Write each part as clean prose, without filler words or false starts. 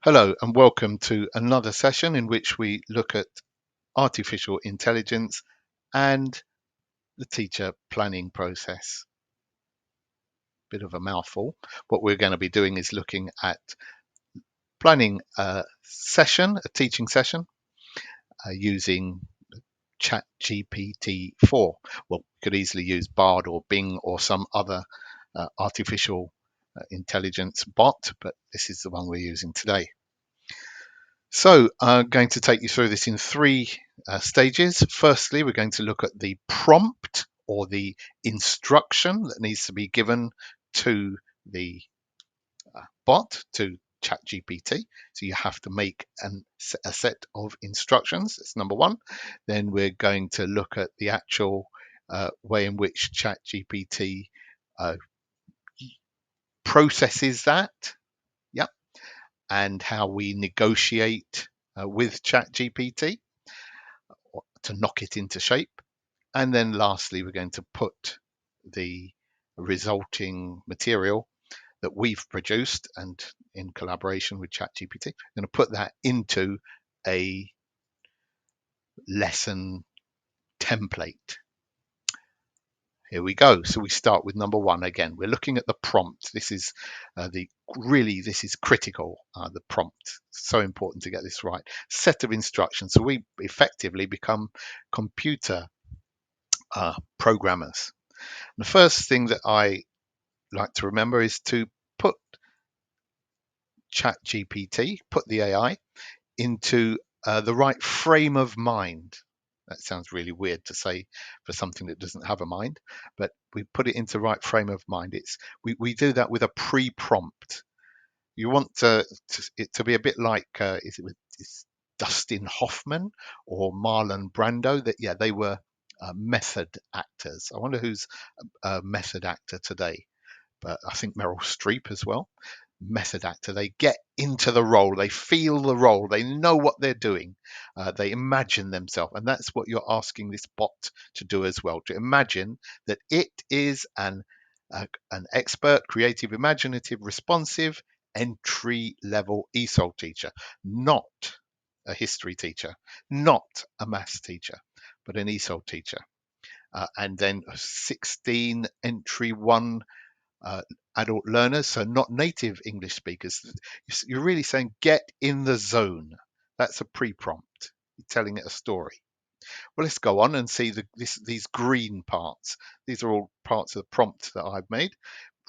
Hello and welcome to another session in which we look at artificial intelligence and the teacher planning process. Bit of a mouthful. What we're going to be doing is looking at planning a teaching session using ChatGPT 4. Well, we could easily use Bard or Bing or some other artificial intelligence bot, but this is the one we're using today. So I'm going to take you through this in three stages. Firstly, we're going to look at the prompt or the instruction that needs to be given to the bot, to ChatGPT. So you have to make a set of instructions. That's number one. Then we're going to look at the actual way in which ChatGPT uh, processes that. Yep. And how we negotiate with ChatGPT to knock it into shape. And then lastly, we're going to put the resulting material that we've produced and in collaboration with ChatGPT, we're going to put that into a lesson template. Here we go. So we start with number one again. We're looking at the prompt. This is this is critical. The prompt, so important to get this right. Set of instructions. So we effectively become computer programmers. The first thing that I like to remember is to put ChatGPT, put the AI into the right frame of mind. That sounds really weird to say for something that doesn't have a mind, but we put it into the right frame of mind. We do that with a pre-prompt. You want it to be a bit like is Dustin Hoffman or Marlon Brando? That they were method actors. I wonder who's a method actor today. But I think Meryl Streep as well. Method actor. They get into the role, they feel the role, they know what they're doing, they imagine themselves, and that's what you're asking this bot to do as well. To imagine that it is an expert, creative, imaginative, responsive, entry level ESOL teacher, not a history teacher, not a maths teacher, but an ESOL teacher. And then 16 entry one adult learners, so not native English speakers. You're really saying get in the zone. That's a pre-prompt. You're telling it a story. Well, let's go on and see these green parts. These are all parts of the prompt that I've made.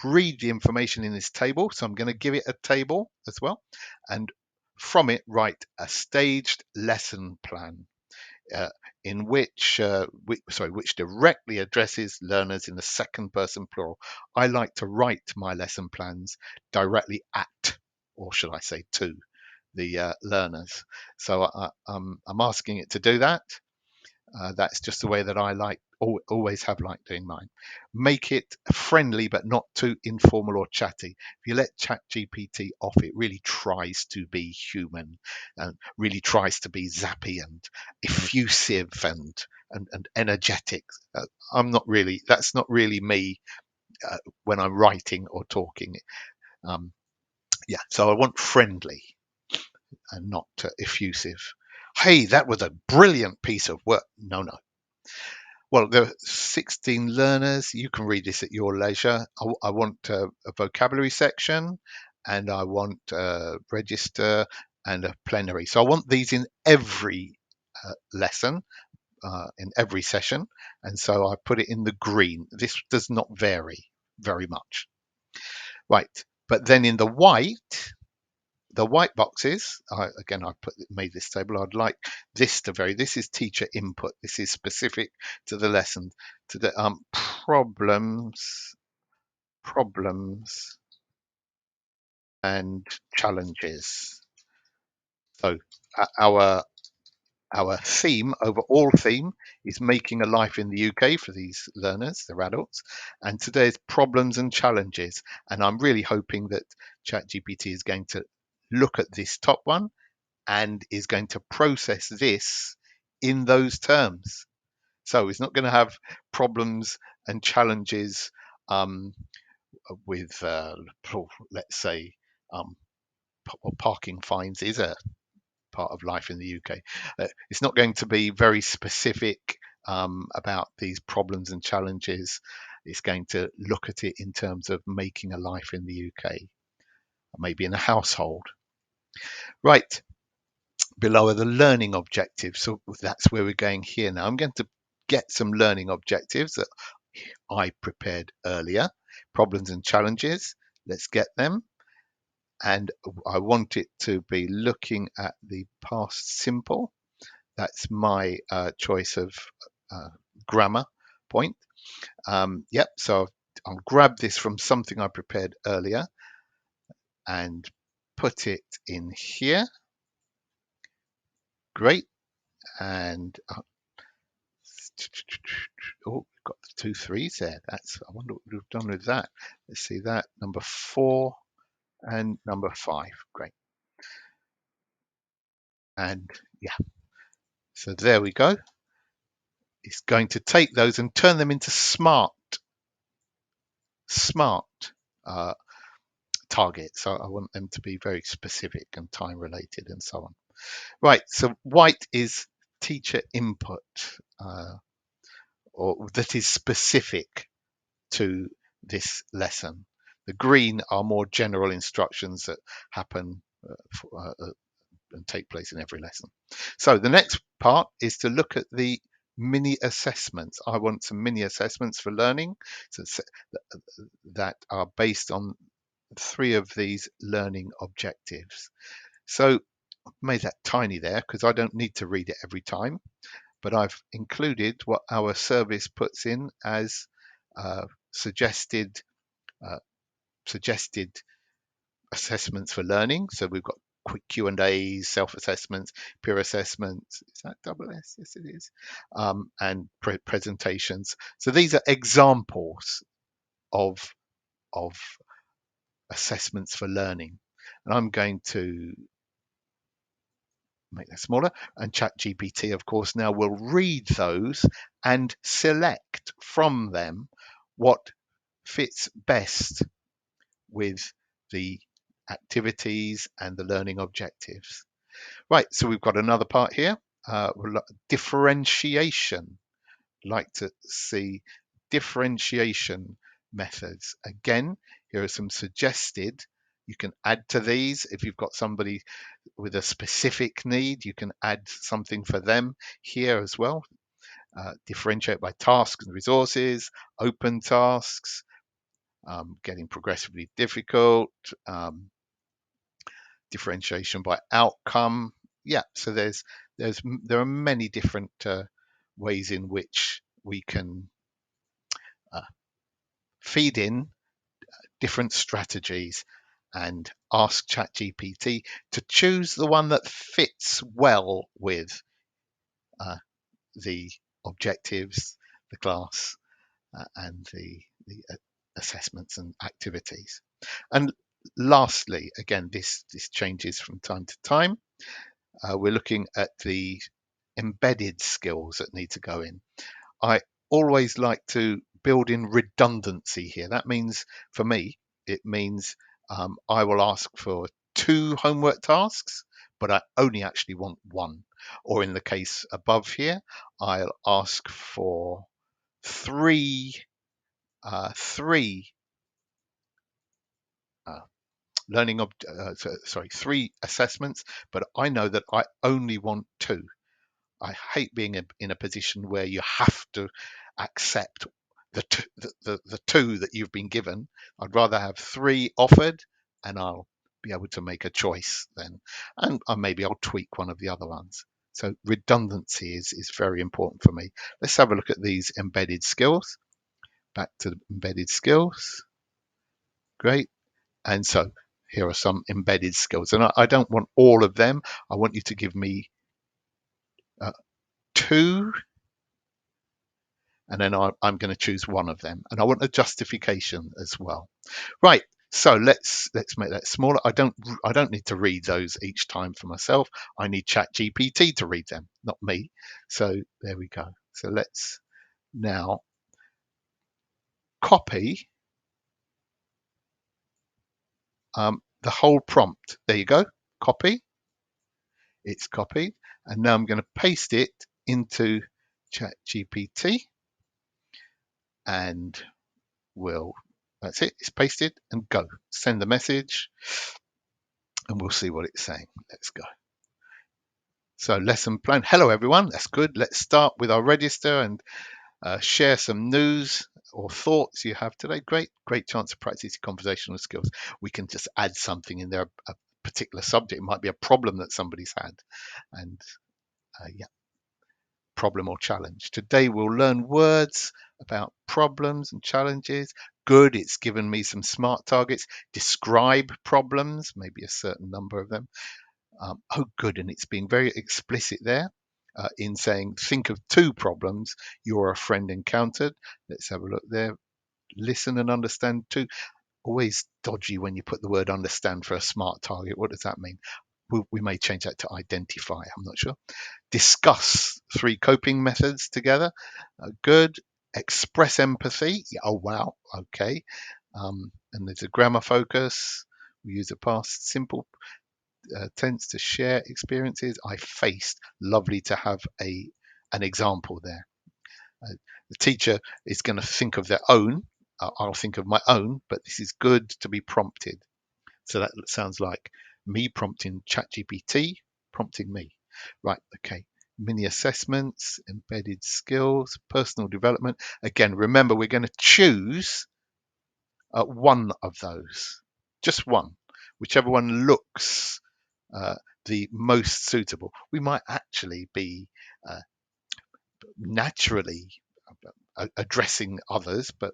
Read the information in this table. So I'm going to give it a table as well. And from it, write a staged lesson plan. In which directly addresses learners in the second person plural. I like to write my lesson plans directly at, or should I say to, the learners. So I'm asking it to do that. That's just the way that I always have liked doing mine. Make it friendly but not too informal or chatty. If you let ChatGPT off, it really tries to be human and really tries to be zappy and effusive and energetic. That's not really me when I'm writing or talking. So I want friendly and not effusive. Hey, that was a brilliant piece of work. No. Well, there are 16 learners. You can read this at your leisure. I want a vocabulary section, and I want a register and a plenary. So I want these in every lesson, in every session. And so I put it in the green. This does not vary very much. Right. But then in the white boxes, again, made this table. I'd like this to vary. This is teacher input. This is specific to the lesson, to the problems, and challenges. So our overall theme, is making a life in the UK for these learners, they're adults, and today's problems and challenges. And I'm really hoping that ChatGPT is going to look at this top one and is going to process this in those terms. So it's not going to have problems and challenges with, let's say, um, parking fines is a part of life in the UK. It's not going to be very specific about these problems and challenges. It's going to look at it in terms of making a life in the UK, maybe in a household. Right, below are the learning objectives. So that's where we're going here now. I'm going to get some learning objectives that I prepared earlier. Problems and challenges. Let's get them. And I want it to be looking at the past simple. That's my choice of grammar point. Yep, so I'll grab this from something I prepared earlier and put it in here. Great. And oh, we've got the 2 3s there. I wonder what we've done with that. Let's see that. Number 4 and number 5. Great. And yeah, so there we go. It's going to take those and turn them into smart uh, targets. So I want them to be very specific and time related and so on. Right, so white is teacher input, or that is specific to this lesson. The green are more general instructions that happen and take place in every lesson. So the next part is to look at the mini assessments. I want some mini assessments for learning that are based on 3 of these learning objectives. So I've made that tiny there because I don't need to read it every time, but I've included what our service puts in as suggested assessments for learning. So we've got quick Q&As, self-assessments, peer assessments. Is that double S? Yes, it is. And presentations. So these are examples of assessments for learning. And I'm going to make that smaller. And ChatGPT, of course, now will read those and select from them what fits best with the activities and the learning objectives. Right, so we've got another part here. Differentiation. Like to see differentiation methods. Again, here are some suggested. You can add to these. If you've got somebody with a specific need, you can add something for them here as well. Differentiate by tasks and resources, open tasks, getting progressively difficult, differentiation by outcome. Yeah, so there are many different ways in which we can feed in different strategies and ask ChatGPT to choose the one that fits well with the objectives, the class, and the assessments and activities. And lastly, again, this changes from time to time. We're looking at the embedded skills that need to go in. I always like to build in redundancy here. That means, for me, it means I will ask for 2 homework tasks, but I only actually want 1. Or in the case above here, I'll ask for 3 3 assessments, but I know that I only want 2. I hate being in a position where you have to accept the 2 that you've been given. I'd rather have 3 offered, and I'll be able to make a choice then, and maybe I'll tweak one of the other ones. So redundancy is very important for me. Let's have a look at these embedded skills. Back to the embedded skills. Great. And so here are some embedded skills, and I don't want all of them. I want you to give me 2, and then I'm going to choose one of them, and I want a justification as well. Right, so let's make that smaller. I don't need to read those each time for myself. I need ChatGPT to read them, not me. So there we go. So let's now copy the whole prompt. There you go. Copy. It's copied. And now I'm going to paste it into ChatGPT, and that's it. It's pasted, and go. Send the message, and we'll see what it's saying. Let's go. So lesson plan. Hello, everyone. That's good. Let's start with our register and share some news or thoughts you have today. Great chance to practice your conversational skills. We can just add something in there, a particular subject. It might be a problem that somebody's had, and yeah, problem or challenge. Today we'll learn words about problems and challenges. Good, it's given me some smart targets. Describe problems, maybe a certain number of them. Oh, good, and it's being very explicit there in saying, think of 2 problems you or a friend encountered. Let's have a look there. Listen and understand 2. Always dodgy when you put the word understand for a smart target. What does that mean? We may change that to identify. I'm not sure. Discuss 3 coping methods together. Good. Express empathy. Yeah, oh, wow. Okay. And there's a grammar focus. We use a past simple tense to share experiences I faced. Lovely to have an example there. The teacher is going to think of their own. I'll think of my own, but this is good to be prompted. So that sounds like me prompting ChatGPT, prompting me. Right, okay. Mini assessments, embedded skills, personal development. Again, remember, we're going to choose one of those, just one, whichever one looks the most suitable. We might actually be naturally addressing others, but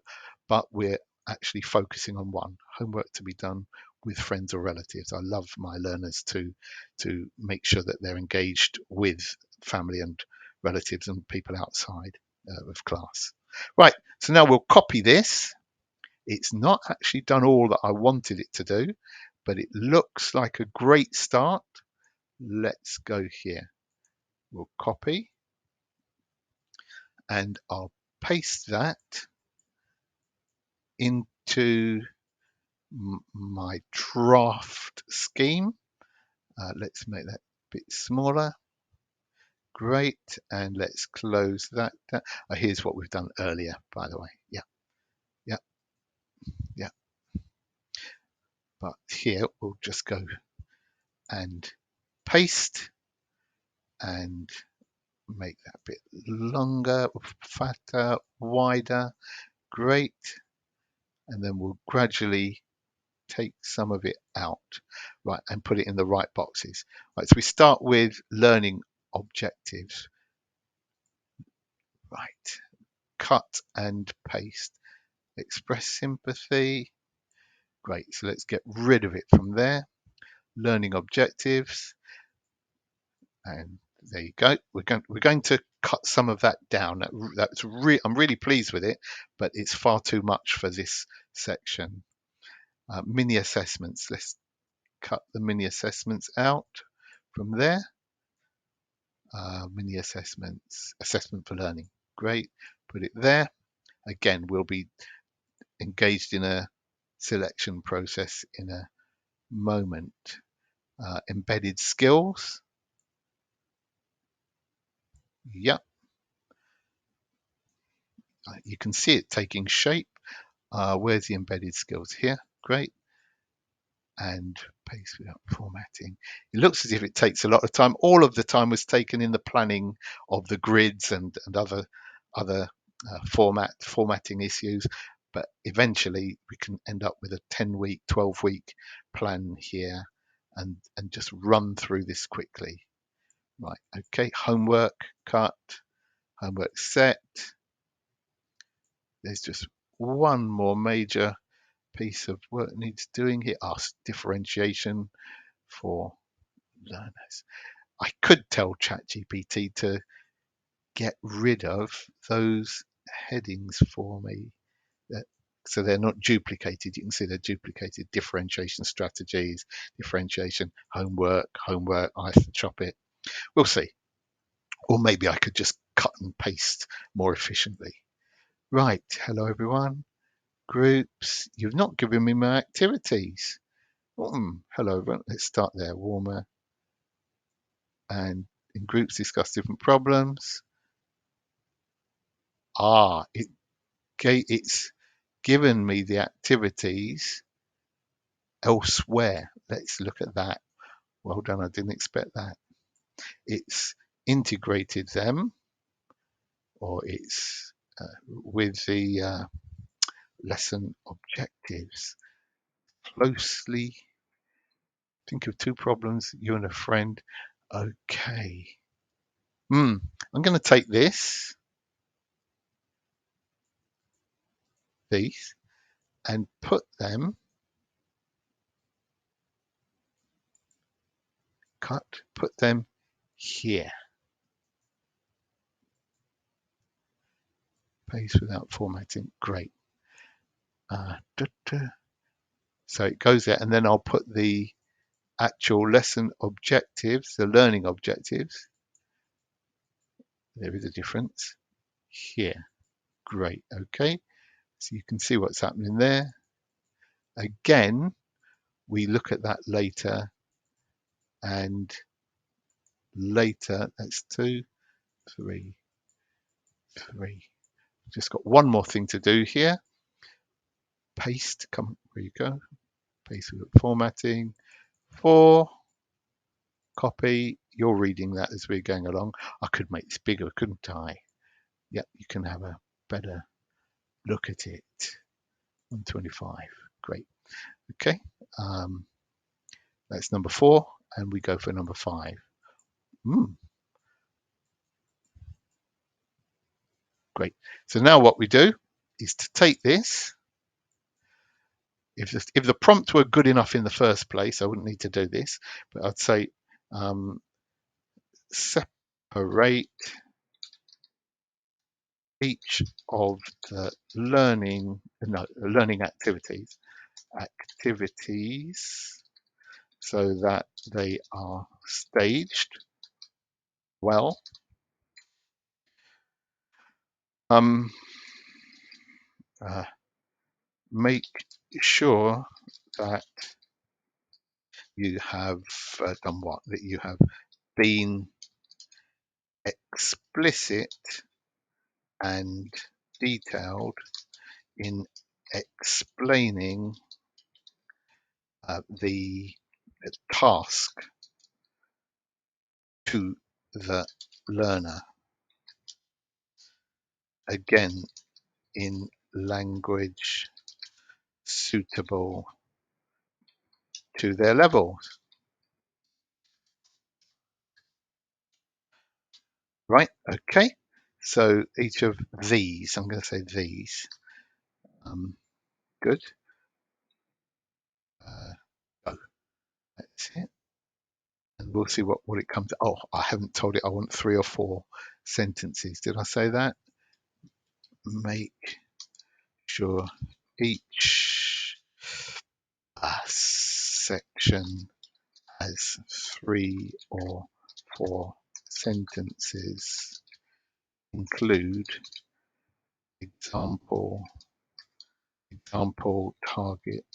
we're actually focusing on one. Homework to be done with friends or relatives. I love my learners to make sure that they're engaged with family and relatives and people outside of class. Right, so now we'll copy this. It's not actually done all that I wanted it to do, but it looks like a great start. Let's go here. We'll copy, and I'll paste that into my draft scheme. Let's make that a bit smaller. Great, and let's close that down. Here's what we've done earlier, by the way. Yeah. But here we'll just go and paste and make that a bit longer, fatter, wider. Great. And then we'll gradually take some of it out, right, and put it in the right boxes. Right, so we start with learning objectives. Right, cut and paste. Express sympathy. Great, so let's get rid of it from there. Learning objectives, and there you go. We're going to cut some of that down. I'm really pleased with it, but it's far too much for this section. Mini assessments. Let's cut the mini assessments out from there. Mini assessments, assessment for learning. Great, put it there. Again, we'll be engaged in a selection process in a moment. Embedded skills. Yep. You can see it taking shape. Where's the embedded skills? Here. Great. And paste without formatting. It looks as if it takes a lot of time. All of the time was taken in the planning of the grids and other formatting issues, but eventually we can end up with a 10-week, 12-week plan here and just run through this quickly. Right, okay, homework cut, homework set. There's just one more major piece of work needs doing here. Differentiation for learners. I could tell ChatGPT to get rid of those headings for me, so they're not duplicated. You can see they're duplicated. Differentiation strategies, differentiation, homework. I have to chop it. We'll see. Or maybe I could just cut and paste more efficiently. Right, hello everyone. Groups, you've not given me my activities. Hello, everyone. Let's start there. Warmer. And in groups, discuss different problems. It's given me the activities elsewhere. Let's look at that. Well done. I didn't expect that. It's integrated them, or it's with the lesson objectives. Closely think of two problems, you and a friend. Okay. I'm going to take these, and put them, put them here. Paste without formatting. Great. So it goes there, and then I'll put the actual lesson objectives, the learning objectives. There is a difference here. Great. Okay. So you can see what's happening there. Again, we look at that later, and later, that's 2, 3, 3. Just got one more thing to do here. Paste, come where you go. Paste with formatting. 4, copy. You're reading that as we're going along. I could make this bigger, couldn't I? Yep, you can have a better look at it. 125, great. Okay, that's number 4, and we go for number 5. Great. So now what we do is to take this. If the prompt were good enough in the first place, I wouldn't need to do this, but I'd say separate each of the learning activities so that they are staged well. Make sure that you have done what? That you have been explicit and detailed in explaining the task to the learner. Again, in language suitable to their levels. Right, okay. So each of these, I'm going to say these. Good. Oh, that's it. And we'll see what it comes. Oh, I haven't told it I want 3 or 4 sentences. Did I say that? Make sure each section has 3 or 4 sentences. Include example target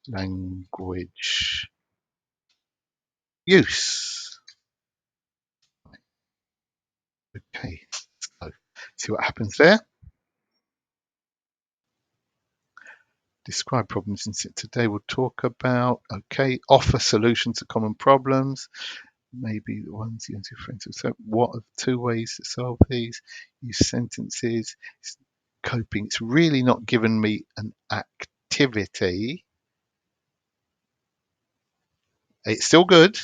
language use. Okay, so see what happens there. Describe problems in today. We'll talk about, okay, offer solutions to common problems. Maybe the ones you and your friends. So what are 2 ways to solve these? Use sentences. It's coping. It's really not given me an activity. It's still good.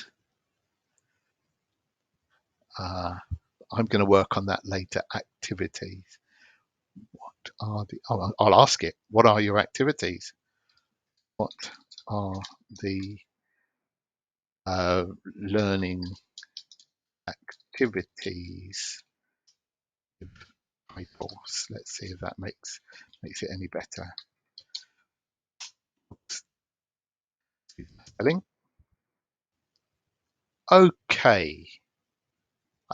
I'm going to work on that later. Activities. What are the? Oh, I'll ask it. What are your activities? What are the learning activities? Titles. Let's see if that makes it any better. Spelling. Okay.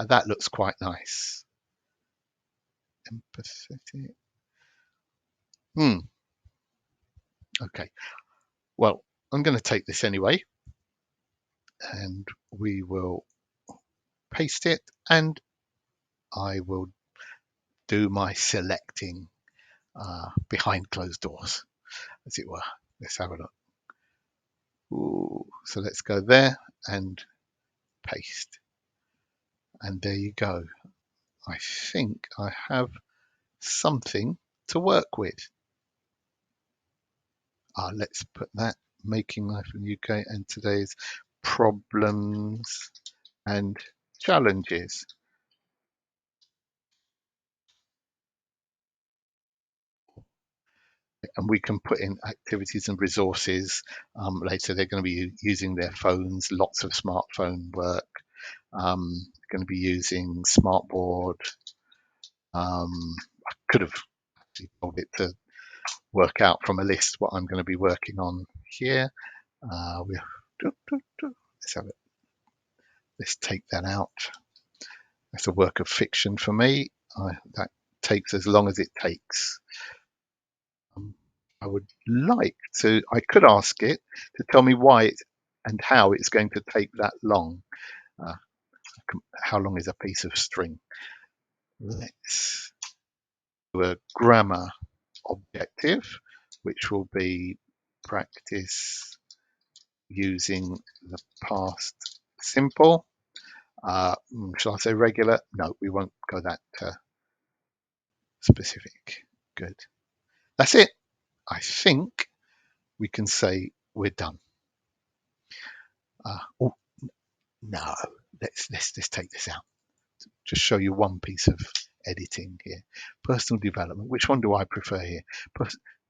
That looks quite nice. Empathetic. Okay. Well, I'm going to take this anyway, and we will paste it, and I will do my selecting behind closed doors, as it were. Let's have a look. Ooh, so let's go there and paste. And there you go. I think I have something to work with. Let's put that, making life in the UK and today's problems and challenges. And we can put in activities and resources. Later, they're going to be using their phones, lots of smartphone work. Going to be using Smartboard. I could have actually told it to work out from a list what I'm going to be working on here. Let's have it. Let's take that out. That's a work of fiction for me. That takes as long as it takes. I would like to, I could ask it to tell me why it and how it's going to take that long. Uh, how long is a piece of string? Let's do a grammar objective, which will be practice using the past simple. Shall I say regular? No, we won't go that specific. Good. That's it. I think we can say we're done. Oh no, let's take this out. Just show you one piece of editing here. Personal development. Which one do I prefer here?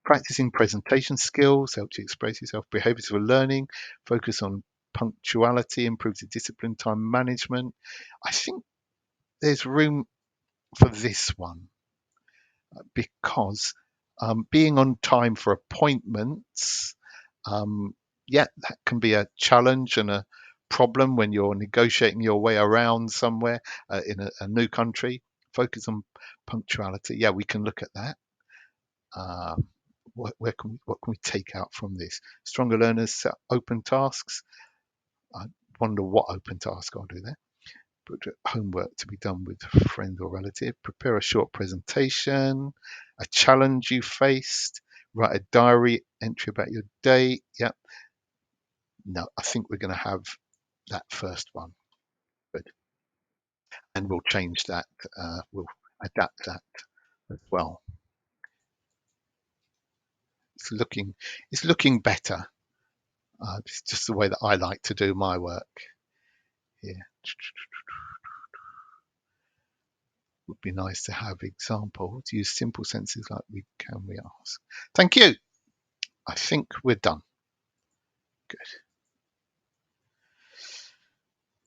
Practicing presentation skills helps you express yourself. Behaviors for learning. Focus on punctuality. Improves the discipline. Time management. I think there's room for this one because being on time for appointments, yeah, that can be a challenge and a problem when you're negotiating your way around somewhere in a new country. Focus on punctuality. Yeah, we can look at that. What can we take out from this? Stronger learners set open tasks. I wonder what open task I'll do there. Put homework to be done with a friend or relative. Prepare a short presentation. A challenge you faced. Write a diary entry about your day. Yep. No, I think we're going to have that first one. Good. And we'll change that. We'll adapt that as well. It's looking better. It's just the way that I like to do my work. Here. Would be nice to have examples. Use simple sentences like we ask. Thank you. I think we're done. Good.